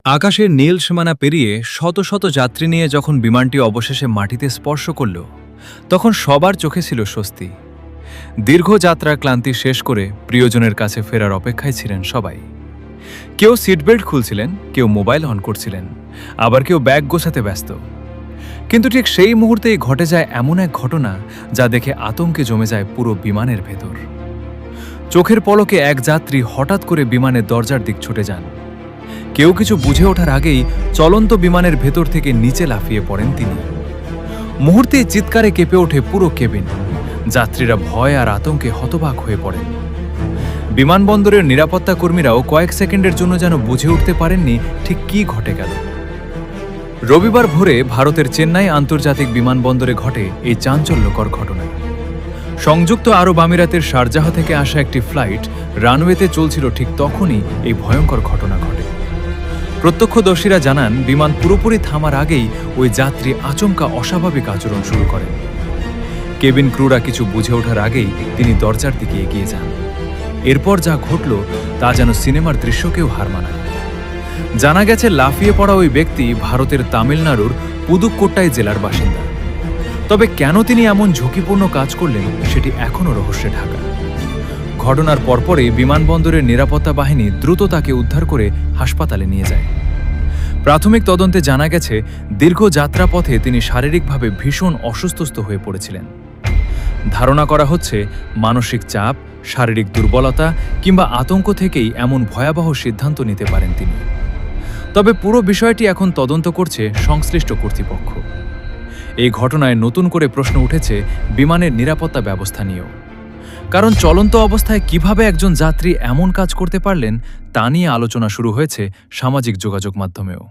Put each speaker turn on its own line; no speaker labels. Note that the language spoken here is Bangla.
আকাশের নীল সীমানা পেরিয়ে শত শত যাত্রী নিয়ে যখন বিমানটি অবশেষে মাটিতে স্পর্শ করল, তখন সবার চোখে ছিল স্বস্তি। দীর্ঘ যাত্রার ক্লান্তি শেষ করে প্রিয়জনের কাছে ফেরার অপেক্ষায় ছিলেন সবাই। কেউ সিটবেল্ট খুলছিলেন, কেউ মোবাইল অন করছিলেন, আবার কেউ ব্যাগ গোছাতে ব্যস্ত। কিন্তু ঠিক সেই মুহূর্তেই ঘটে যায় এমন এক ঘটনা যা দেখে আতঙ্কে জমে যায় পুরো বিমানের ভেতর। চোখের পলকে এক যাত্রী হঠাৎ করে বিমানের দরজার দিক ছুটে যান। কেউ কিছু বুঝে ওঠার আগেই চলন্ত বিমানের ভেতর থেকে নিচে লাফিয়ে পড়েন তিনি। মুহূর্তে চিৎকারে কেঁপে ওঠে পুরো কেবিন। যাত্রীরা ভয় আর আতঙ্কে হতবাক হয়ে পড়েন। বিমানবন্দরের নিরাপত্তা কর্মীরাও কয়েক সেকেন্ডের জন্য যেন বুঝে উঠতে পারেননি ঠিক কী ঘটে গেল। রবিবার ভোরে ভারতের চেন্নাই আন্তর্জাতিক বিমানবন্দরে ঘটে এই চাঞ্চল্যকর ঘটনা। সংযুক্ত আরব আমিরাতের শারজাহ থেকে আসা একটি ফ্লাইট রানওয়েতে চলছিল, ঠিক তখনই এই ভয়ঙ্কর ঘটনা ঘটে। প্রত্যক্ষদর্শীরা জানান, বিমান পুরোপুরি থামার আগেই ওই যাত্রী আচমকা অস্বাভাবিক আচরণ শুরু করেন। কেবিন ক্রুরা কিছু বুঝে ওঠার আগেই তিনি দরজার দিকে এগিয়ে যান। এরপর যা ঘটল তা যেন সিনেমার দৃশ্যকেও হার মানায়। জানা গেছে, লাফিয়ে পড়া ওই ব্যক্তি ভারতের তামিলনাড়ুর পুদুক্কোট্টাই জেলার বাসিন্দা। তবে কেন তিনি এমন ঝুঁকিপূর্ণ কাজ করলেন সেটি এখনও রহস্যে ঢাকা। ঘটনার পরপরই বিমানবন্দরের নিরাপত্তা বাহিনী দ্রুত তাকে উদ্ধার করে হাসপাতালে নিয়ে যায়। প্রাথমিক তদন্তে জানা গেছে, দীর্ঘ যাত্রাপথে তিনি শারীরিকভাবে ভীষণ অসুস্থ হয়ে পড়েছিলেন। ধারণা করা হচ্ছে মানসিক চাপ, শারীরিক দুর্বলতা কিংবা আতঙ্ক থেকেই এমন ভয়াবহ সিদ্ধান্ত নিতে পারেন তিনি। তবে পুরো বিষয়টি এখন তদন্ত করছে সংশ্লিষ্ট কর্তৃপক্ষ। এই ঘটনায় নতুন করে প্রশ্ন উঠেছে বিমানের নিরাপত্তা ব্যবস্থা নিয়েও। কারণ চলন্ত অবস্থায় কিভাবে একজন যাত্রী এমন কাজ করতে পারলেন তা নিয়ে আলোচনা শুরু হয়েছে সামাজিক যোগাযোগ মাধ্যমেও।